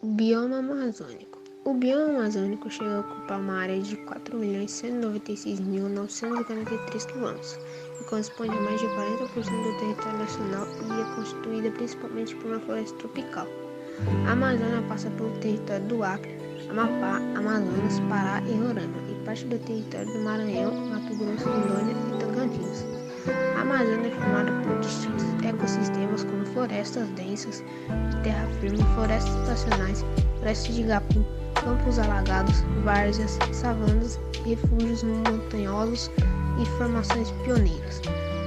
Bioma amazônico. O bioma amazônico chega a ocupar uma área de 4.196.943 km e corresponde a mais de 40% do território nacional e é constituída principalmente por uma floresta tropical. A Amazônia passa pelo território do Acre, Amapá, Amazonas, Pará e Roraima e parte do território do Maranhão, Mato Grosso, Rondônia e Tocantins. A Amazônia é formada por distintos ecossistemas como florestas densas de terra firme, florestas estacionais, florestas de igapim, campos alagados, várzeas, savanas, refúgios montanhosos e formações pioneiras.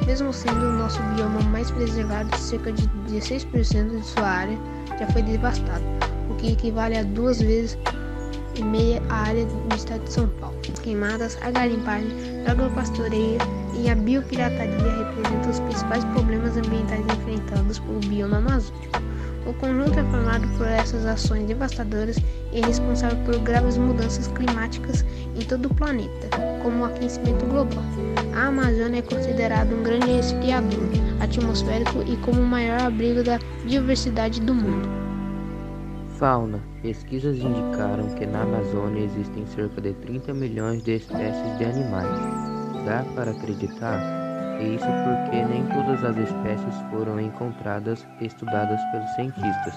Mesmo sendo o nosso bioma mais preservado, cerca de 16% de sua área já foi devastado, o que equivale a 2,5 vezes a área do estado de São Paulo. As queimadas, a garimpagem, a agropastoreia e a biopirataria representam os principais problemas ambientais enfrentados pelo bioma amazônico. O conjunto é formado por essas ações devastadoras e é responsável por graves mudanças climáticas em todo o planeta, como o aquecimento global. A Amazônia é considerada um grande resfriador atmosférico e como o maior abrigo da diversidade do mundo. Fauna. Pesquisas indicaram que na Amazônia existem cerca de 30 milhões de espécies de animais. Dá para acreditar? E isso porque nem todas as espécies foram encontradas e estudadas pelos cientistas.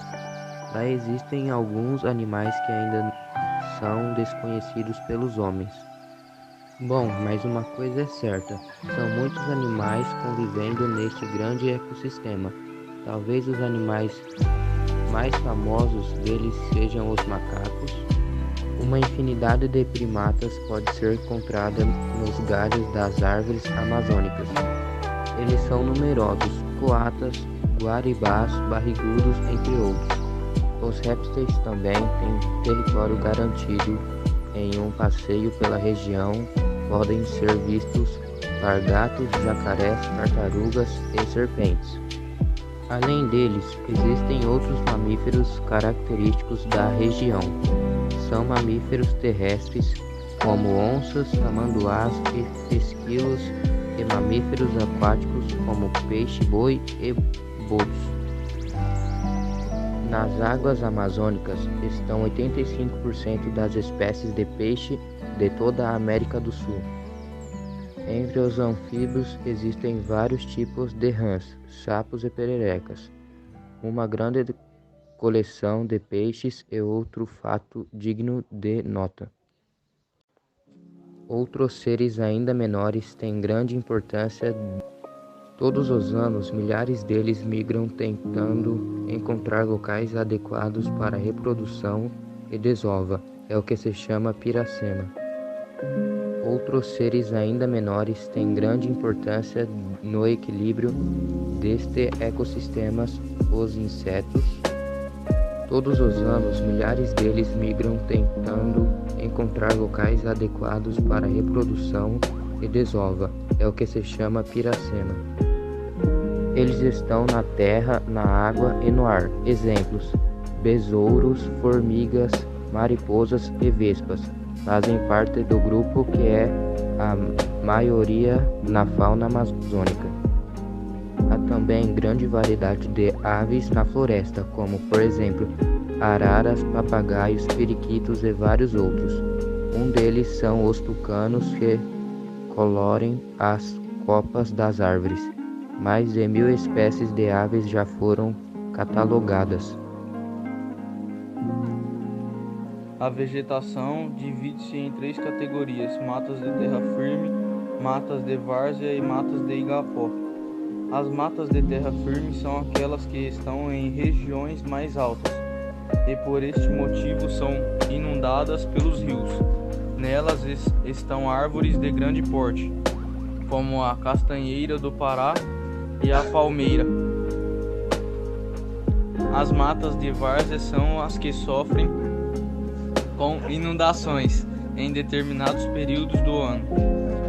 Lá existem alguns animais que ainda são desconhecidos pelos homens. Bom, mas uma coisa é certa, são muitos animais convivendo neste grande ecossistema. Talvez os animais mais famosos deles sejam os macacos. Uma infinidade de primatas pode ser encontrada nos galhos das árvores amazônicas. Eles são numerosos, coatas, guaribás, barrigudos, entre outros. Os répteis também têm território garantido. Em um passeio pela região podem ser vistos lagartos, jacarés, tartarugas e serpentes. Além deles, existem outros mamíferos característicos da região. São mamíferos terrestres, como onças, tamanduás e esquilos, e mamíferos aquáticos, como peixe-boi e botos. Nas águas amazônicas estão 85% das espécies de peixe de toda a América do Sul. Entre os anfíbios existem vários tipos de rãs, sapos e pererecas, uma grande coleção de peixes e outro fato digno de nota. Outros seres ainda menores têm grande importância. Todos os anos, milhares deles migram tentando encontrar locais adequados para reprodução e desova. É o que se chama piracema. Outros seres ainda menores têm grande importância no equilíbrio deste ecossistema, os insetos. Todos os anos, milhares deles migram tentando encontrar locais adequados para reprodução e desova. É o que se chama piracema. Eles estão na terra, na água e no ar. Exemplos: besouros, formigas, mariposas e vespas. Fazem parte do grupo que é a maioria na fauna amazônica. Há também grande variedade de aves na floresta, como, por exemplo, araras, papagaios, periquitos e vários outros. Um deles são os tucanos, que colorem as copas das árvores. Mais de 1.000 espécies de aves já foram catalogadas. A vegetação divide-se em 3 categorias: matas de terra firme, matas de várzea e matas de igapó. As matas de terra firme são aquelas que estão em regiões mais altas e por este motivo são inundadas pelos rios. Nelas estão árvores de grande porte, como a castanheira do Pará e a palmeira. As matas de várzea são as que sofrem com inundações em determinados períodos do ano.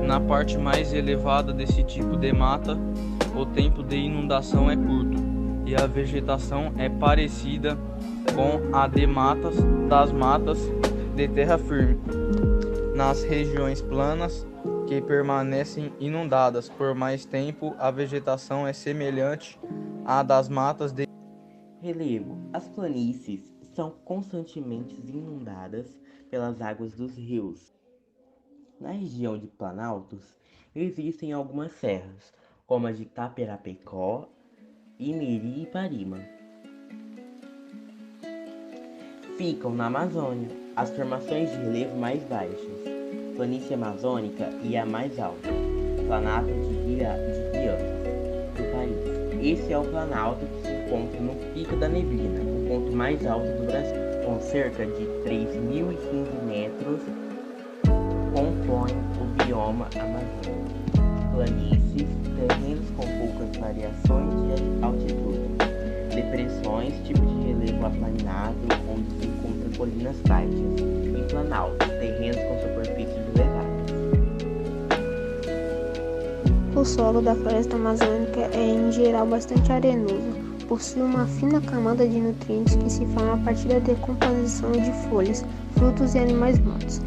Na parte mais elevada desse tipo de mata, o tempo de inundação é curto e a vegetação é parecida com a de das matas de terra firme. Nas regiões planas, que permanecem inundadas por mais tempo, a vegetação é semelhante à das matas de Relevo. As planícies são constantemente inundadas pelas águas dos rios. Na região de Planaltos, existem algumas serras, como a de Taperapecó, Imiri e Parima. Ficam na Amazônia as formações de relevo mais baixas, planície amazônica e a mais alta, Planalto de Guiana, do país. Esse é o planalto que se encontra no Pico da Neblina, o ponto mais alto do Brasil, com cerca de 3.015 metros, compõe o bioma amazônico. Planícies, terrenos com poucas variações de altitude, depressões, tipo de relevo aplaninado, onde se encontram colinas baixas, e planaltos, terrenos com superfícies elevadas. O solo da floresta amazônica é, em geral, bastante arenoso. Possui uma fina camada de nutrientes que se forma a partir da decomposição de folhas, frutos e animais mortos.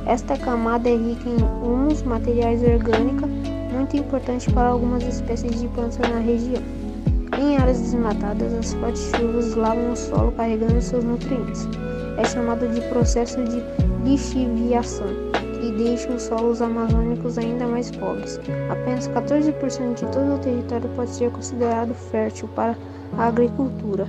Esta camada é rica em humus, materiais orgânicos, muito importante para algumas espécies de plantas na região. Em áreas desmatadas, as fortes chuvas lavam o solo carregando seus nutrientes. É chamado de processo de lixiviação, que deixa os solos amazônicos ainda mais pobres. Apenas 14% de todo o território pode ser considerado fértil para a agricultura.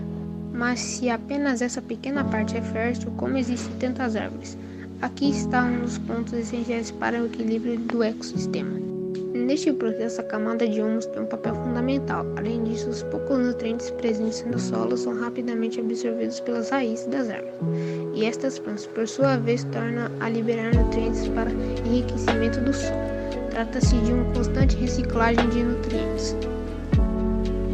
Mas se apenas essa pequena parte é fértil, como existem tantas árvores? Aqui está um dos pontos essenciais para o equilíbrio do ecossistema. Neste processo, a camada de humus tem um papel fundamental. Além disso, os poucos nutrientes presentes no solo são rapidamente absorvidos pelas raízes das árvores. E estas plantas, por sua vez, tornam a liberar nutrientes para enriquecimento do solo. Trata-se de uma constante reciclagem de nutrientes.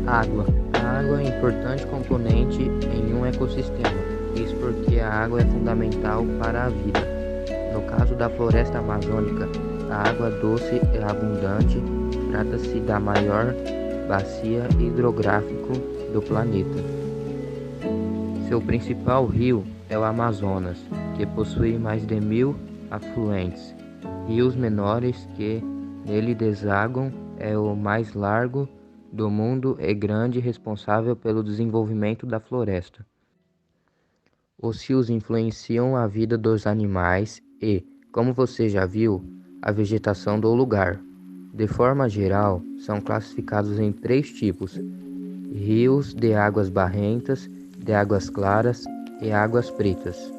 Água. A água é um importante componente em um ecossistema, isso porque a água é fundamental para a vida. No caso da floresta amazônica, a água doce é abundante, trata-se da maior bacia hidrográfica do planeta. Seu principal rio é o Amazonas, que possui mais de 1.000 afluentes. Rios menores que nele desagam é o mais largo do mundo e grande responsável pelo desenvolvimento da floresta. Os rios influenciam a vida dos animais e, como você já viu, a vegetação do lugar. De forma geral, são classificados em 3 tipos: rios de águas barrentas, de águas claras e águas pretas.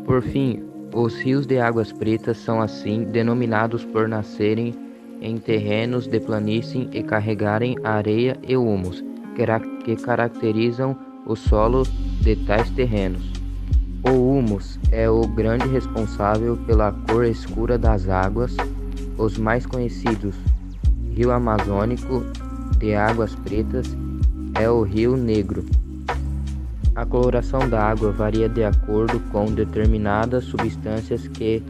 Por fim, os rios de águas pretas são assim denominados por nascerem em terrenos de planície e carregarem areia e humus, que caracterizam o solo de tais terrenos. O humus é o grande responsável pela cor escura das águas. Os mais conhecidos, Rio Amazônico de Águas Pretas, é o Rio Negro. A coloração da água varia de acordo com determinadas substâncias que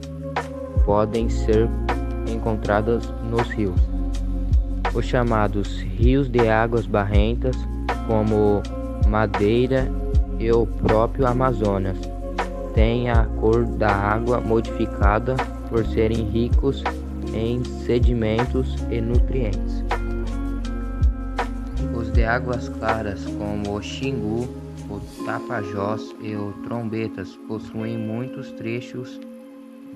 podem ser encontradas nos rios. Os chamados rios de águas barrentas, como Madeira e o próprio Amazonas, têm a cor da água modificada por serem ricos em sedimentos e nutrientes. Os de águas claras, como o Xingu, o Tapajós e o Trombetas, possuem muitos trechos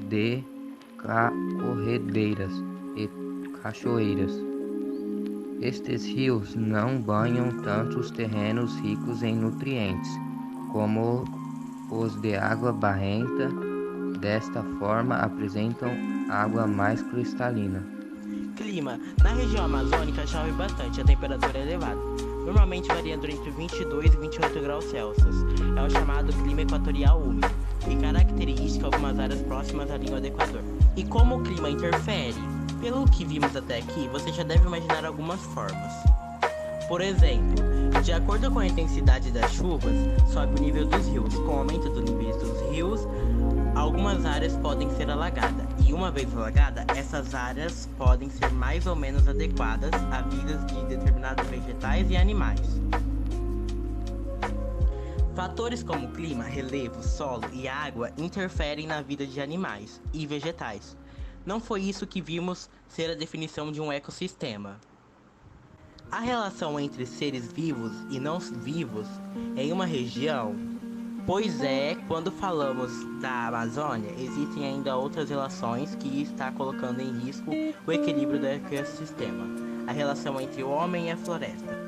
de corredeiras e cachoeiras. Estes rios não banham tantos terrenos ricos em nutrientes como os de água barrenta. Desta forma, apresentam água mais cristalina. Clima. Na região amazônica chove bastante, a temperatura é elevada. Normalmente variando entre 22 e 28 graus Celsius. É o chamado clima equatorial úmido, que caracteriza algumas áreas próximas à linha do Equador. E como o clima interfere? Pelo que vimos até aqui, você já deve imaginar algumas formas. Por exemplo, de acordo com a intensidade das chuvas, sobe o nível dos rios. Com o aumento do nível dos rios, algumas áreas podem ser alagadas. E uma vez alagada, essas áreas podem ser mais ou menos adequadas à vida de determinados vegetais e animais. Fatores como clima, relevo, solo e água interferem na vida de animais e vegetais. Não foi isso que vimos ser a definição de um ecossistema. A relação entre seres vivos e não vivos em uma região Pois é, quando falamos da Amazônia, existem ainda outras relações que está colocando em risco o equilíbrio do ecossistema. A relação entre o homem e a floresta.